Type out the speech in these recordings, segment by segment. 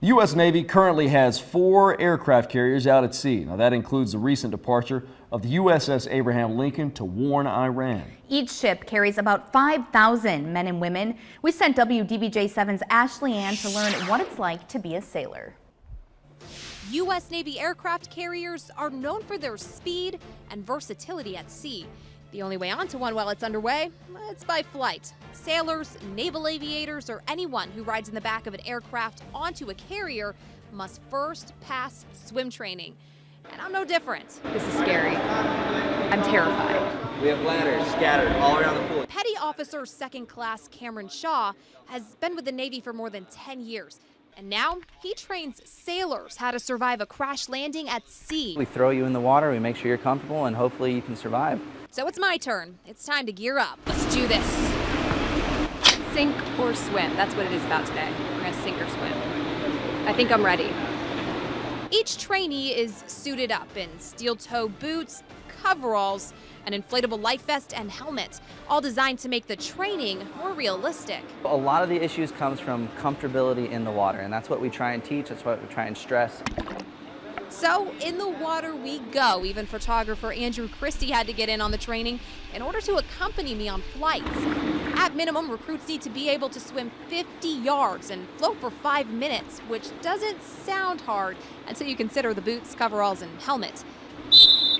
The U.S. Navy currently has 4 aircraft carriers out at sea. Now, that includes the recent departure of the USS Abraham Lincoln to warn Iran. Each ship carries about 5,000 men and women. We sent WDBJ7's Ashley Ann to learn what it's like to be a sailor. U.S. Navy aircraft carriers are known for their speed and versatility at sea. The only way onto one while it's underway, it's by flight. Sailors, naval aviators, or anyone who rides in the back of an aircraft onto a carrier must first pass swim training. And I'm no different. This is scary. I'm terrified. We have ladders scattered all around the pool. Petty Officer 2nd Class Cameron Shaw has been with the Navy for more than 10 years. And now he trains sailors how to survive a crash landing at sea. We throw you in the water, we make sure you're comfortable, and hopefully you can survive. So it's my turn. It's time to gear up. Let's do this. Sink or swim. That's what it is about today. We're gonna sink or swim. I think I'm ready. Each trainee is suited up in steel-toe boots, coveralls, an inflatable life vest, and helmet, all designed to make the training more realistic. A lot of the issues comes from comfortability in the water, and that's what we try and teach, that's what we try and stress. So in the water we go. Even photographer Andrew Christie had to get in on the training in order to accompany me on flights. At minimum, recruits need to be able to swim 50 yards and float for 5 minutes, which doesn't sound hard until you consider the boots, coveralls, and helmet.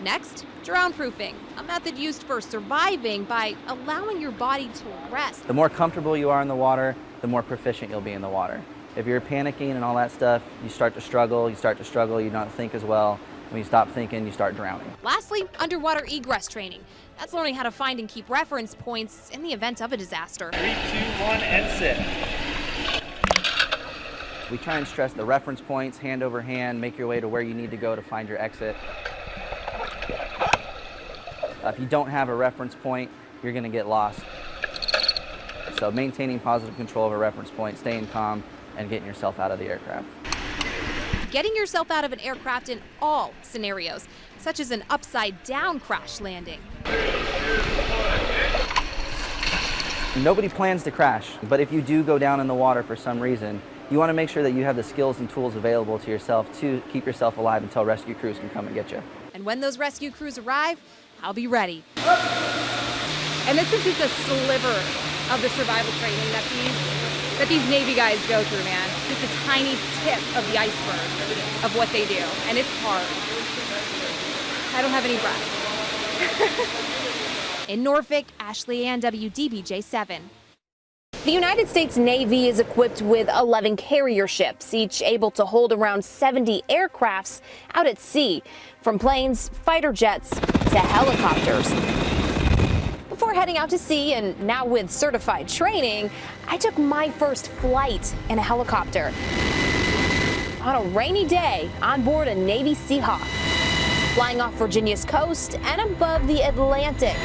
Next, drown proofing, a method used for surviving by allowing your body to rest. The more comfortable you are in the water, the more proficient you'll be in the water. If you're panicking and all that stuff, you start to struggle, you don't think as well. When you stop thinking, you start drowning. Lastly, underwater egress training. That's learning how to find and keep reference points in the event of a disaster. 3, 2, 1, and sit. We try and stress the reference points, hand over hand, make your way to where you need to go to find your exit. If you don't have a reference point, you're going to get lost. So maintaining positive control of a reference point, staying calm, and getting yourself out of the aircraft. Getting yourself out of an aircraft in all scenarios, such as an upside-down crash landing. Nobody plans to crash, but if you do go down in the water for some reason, you want to make sure that you have the skills and tools available to yourself to keep yourself alive until rescue crews can come and get you. And when those rescue crews arrive, I'll be ready. And this is just a sliver of the survival training that these Navy guys go through, man. Just a tiny tip of the iceberg of what they do, and it's hard. I don't have any breath. In Norfolk, Ashley Ann, WDBJ7. The United States Navy is equipped with 11 carrier ships, each able to hold around 70 aircrafts out at sea, from planes, fighter jets, to helicopters. Before heading out to sea, and now with certified training, I took my first flight in a helicopter. On a rainy day, on board a Navy Seahawk, flying off Virginia's coast and above the Atlantic.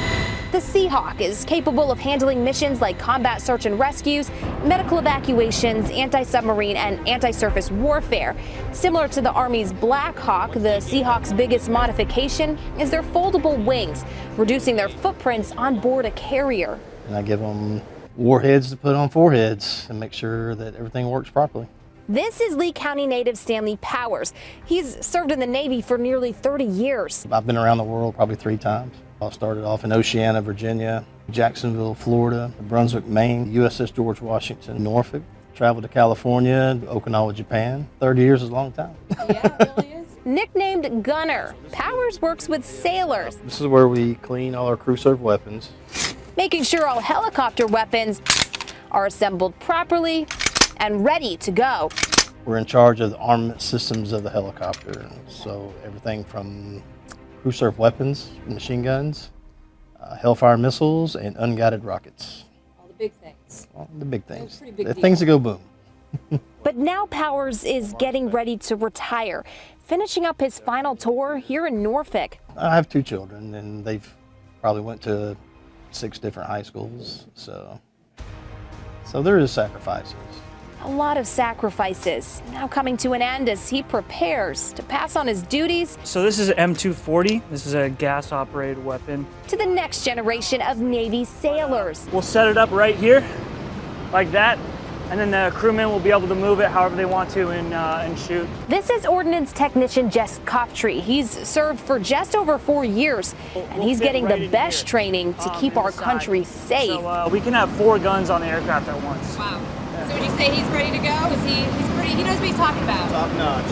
The Seahawk is capable of handling missions like combat search and rescues, medical evacuations, anti-submarine, and anti-surface warfare. Similar to the Army's Black Hawk, the Seahawk's biggest modification is their foldable wings, reducing their footprints on board a carrier. And I give them warheads to put on foreheads and make sure that everything works properly. This is Lee County native Stanley Powers. He's served in the Navy for nearly 30 years. I've been around the world probably 3 times. I started off in Oceana, Virginia, Jacksonville, Florida, Brunswick, Maine, USS George Washington, Norfolk. Traveled to California, Okinawa, Japan. 30 years is a long time. Yeah, it really is. Nicknamed Gunner, Powers works with sailors. This is where we clean all our crew served weapons. Making sure all helicopter weapons are assembled properly and ready to go. We're in charge of the armament systems of the helicopter. So everything from crew served weapons, machine guns, Hellfire missiles, and unguided rockets. All the big things. All the big things. Pretty big The deal. things that go boom. But now Powers is getting ready to retire, finishing up his final tour here in Norfolk. I have 2 children, and they've probably went to 6 different high schools. So there is sacrifices. A lot of sacrifices now coming to an end as he prepares to pass on his duties. So this is an M240. This is a gas-operated weapon. To the next generation of Navy sailors. We'll set it up right here, like that. and then the crewmen will be able to move it however they want to and shoot. This is Ordnance Technician JESS COUGHTRY. He's served for just over 4 years, and he's getting the best training to keep our country safe. So we can have 4 guns on the aircraft at once. Wow. So would you say he's ready to go? He knows what he's talking about. Top notch.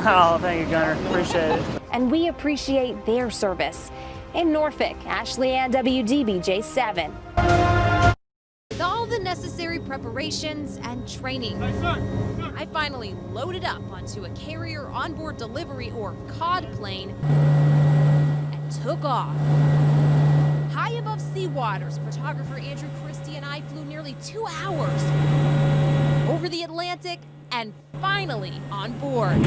Oh, thank you, Gunner. Appreciate it. And we appreciate their service. In Norfolk, Ashley Ann, WDBJ7. With all the necessary preparations and training, I finally loaded up onto a carrier onboard delivery or COD plane and took off. High above sea waters, photographer Andrew Christie and I flew nearly 2 hours over the Atlantic and finally on board.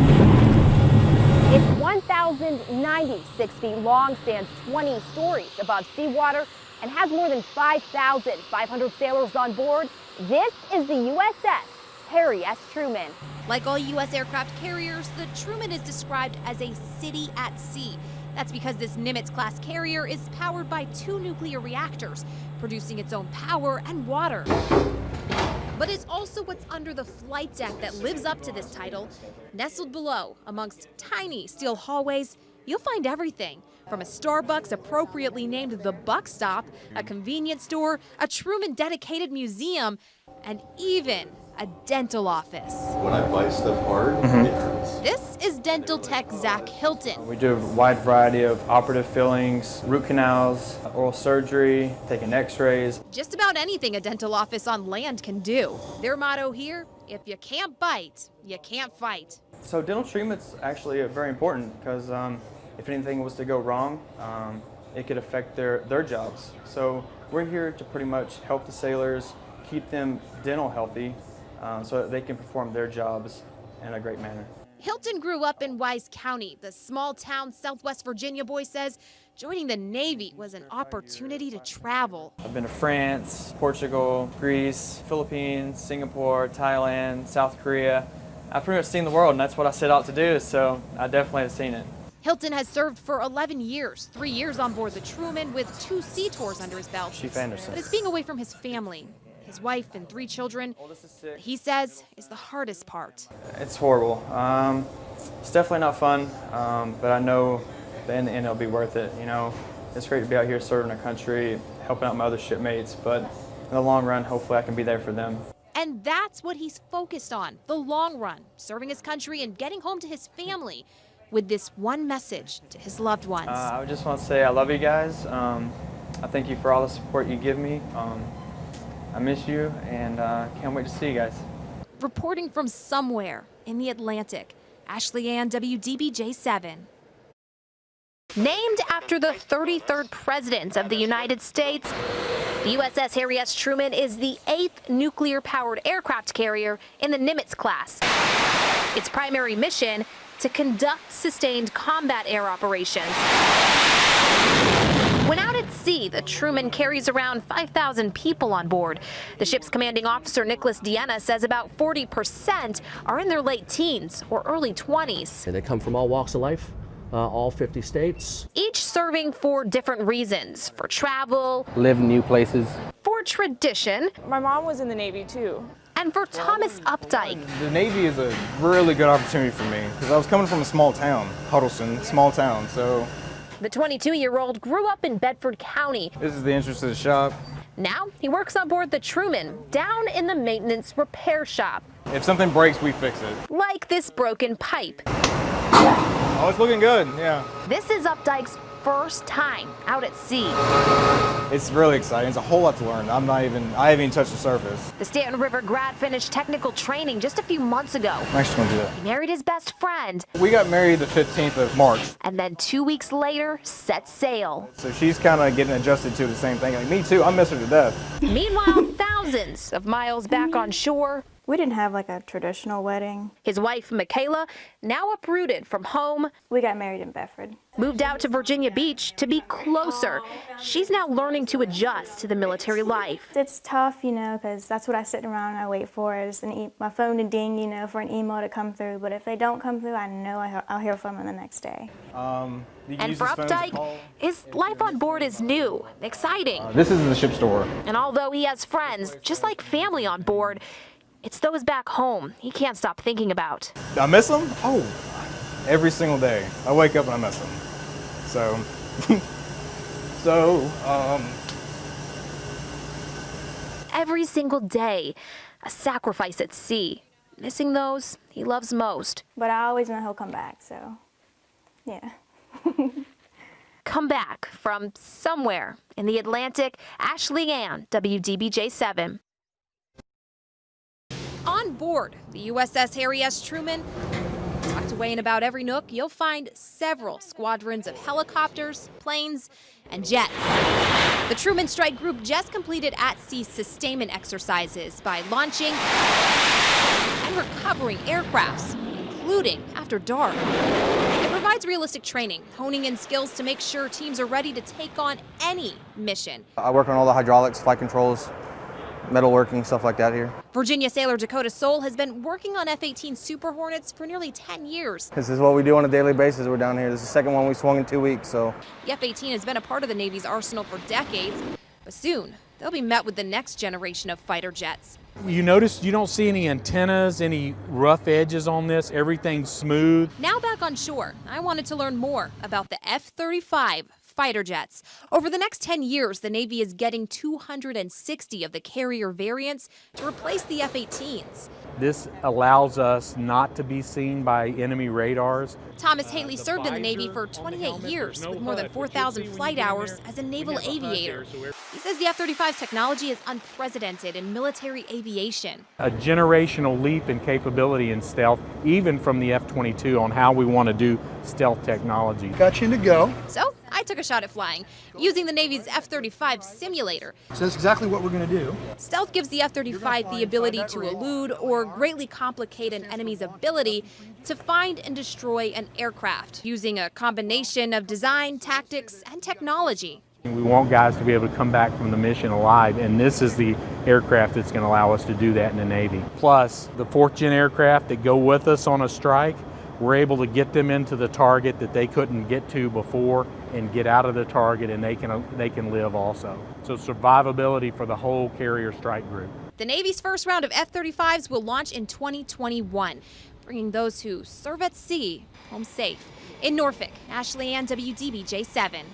It's 1,096 feet long, stands 20 stories above seawater, and has more than 5,500 sailors on board. This is the USS Harry S Truman. Like all U.S. aircraft carriers, the Truman is described as a city at sea. That's because this Nimitz-class carrier is powered by 2 nuclear reactors, producing its own power and water. But it's also what's under the flight deck that lives up to this title. Nestled below, amongst tiny steel hallways, you'll find everything from a Starbucks appropriately named the Buck Stop, a convenience store, a Truman-dedicated museum, and even a dental office. When I bite stuff hard, it hurts. This is dental tech Zach Hilton. We do a wide variety of operative fillings, root canals, oral surgery, taking x-rays. Just about anything a dental office on land can do. Their motto here, if you can't bite, you can't fight. So dental treatment's actually very important because if anything was to go wrong, it could affect their jobs. So we're here to pretty much help the sailors keep them dental healthy so that they can perform their jobs in a great manner. Hilton grew up in Wise County. The small town Southwest Virginia boy says joining the Navy was an opportunity to travel. I've been to France, Portugal, Greece, Philippines, Singapore, Thailand, South Korea. I've pretty much seen the world, and that's what I set out to do, so I definitely have seen it. Hilton has served for 11 years, 3 years on board the Truman with 2 sea tours under his belt. Chief Anderson. But it's being away from his family, his wife and 3 children, he says is the hardest part. It's horrible. It's definitely not fun, but I know that in the end it'll be worth it. You know, it's great to be out here serving our country, helping out my other shipmates, but in the long run, hopefully I can be there for them. And that's what he's focused on, the long run, serving his country and getting home to his family with this one message to his loved ones. I just want to say I love you guys. I thank you for all the support you give me. I miss you and can't wait to see you guys. Reporting from somewhere in the Atlantic, Ashley Ann, WDBJ7. Named after the 33rd President of the United States, the USS Harry S Truman is the 8th nuclear-powered aircraft carrier in the Nimitz class. Its primary mission, to conduct sustained combat air operations. When out at sea, the Truman carries around 5,000 people on board. The ship's commanding officer, Nicholas Deanna, says about 40% are in their late teens or early 20s. They come from all walks of life, all 50 states. Each serving for different reasons, for travel, Live in new places. for tradition, My mom was in the Navy too. and for Thomas Updike. The Navy is a really good opportunity for me because I was coming from a small town, Huddleston, small town, so. The 22-year-old grew up in Bedford County. This is the entrance to the shop. Now he works on board the Truman, down in the maintenance repair shop. If something breaks, we fix it. Like this broken pipe. Oh, it's looking good, yeah. This is Updike's first time out at sea. It's really exciting. It's a whole lot to learn. I haven't even touched the surface. The Stanton River grad finished technical training just a few months ago. I'm actually gonna do that. He married his best friend, We got married the 15th of March, and then 2 weeks later set sail. so she's kind of getting adjusted to the same thing. Like me too, I miss her to death. Meanwhile, thousands of miles back on shore, We didn't have like a traditional wedding. his wife, Michaela, now uprooted from home, We got married in Bedford. moved out to Virginia Beach to be closer. She's now learning to adjust to the military life. It's tough, you know, because that's what I sit around and I wait for is my phone to ding, you know, for an email to come through. But if they don't come through, I know I'll hear from them the next day. You can And use for this phone to Updike, call. his life on board is new, exciting. This is the ship store. And although he has friends, just like family on board, It's those back home he can't stop thinking about. I miss them? Oh, every single day. I wake up and I miss them. Every single day, a sacrifice at sea. Missing those he loves most. But I always know he'll come back, so yeah. Come back from somewhere in the Atlantic. Ashley Ann, WDBJ7. On board the USS Harry S Truman, tucked away in about every nook, you'll find several squadrons of helicopters, planes, and jets. The Truman Strike Group just completed at-sea sustainment exercises by launching and recovering aircrafts, including after dark. It provides realistic training, honing in skills to make sure teams are ready to take on any mission. I work on all the hydraulics, flight controls, metalworking, stuff like that here. Virginia sailor Dakota Soul has been working on F-18 Super Hornets for nearly 10 years. This is what we do on a daily basis. We're down here. This is the second one we swung in 2 weeks. So The F-18 has been a part of the Navy's arsenal for decades, but soon they'll be met with the next generation of fighter jets. You notice you don't see any antennas, any rough edges on this. Everything's smooth. Now back on shore, I wanted to learn more about the F-35 fighter jets. Over the next 10 years, the Navy is getting 260 of the carrier variants to replace the F-18s. This allows us not to be seen by enemy radars. Thomas Haley served in the Navy for 28 years with more than 4,000 flight hours as a naval aviator. He says the F-35's technology is unprecedented in military aviation. A generational leap in capability in stealth, even from the F-22 on how we want to do stealth technology. Got you to go. So I took a shot at flying using the Navy's F-35 simulator. So that's exactly what we're going to do. Stealth gives the F-35 the ability to elude or greatly complicate an enemy's ability to find and destroy an aircraft using a combination of design, tactics, and technology. We want guys to be able to come back from the mission alive, and this is the aircraft that's going to allow us to do that in the Navy. Plus, the 4th gen aircraft that go with us on a strike, we're able to get them into the target that they couldn't get to before and get out of the target, and they can live also. So survivability for the whole carrier strike group. The Navy's first round of F-35s will launch in 2021, bringing those who serve at sea home safe. In Norfolk, Ashley Ann, WDBJ7.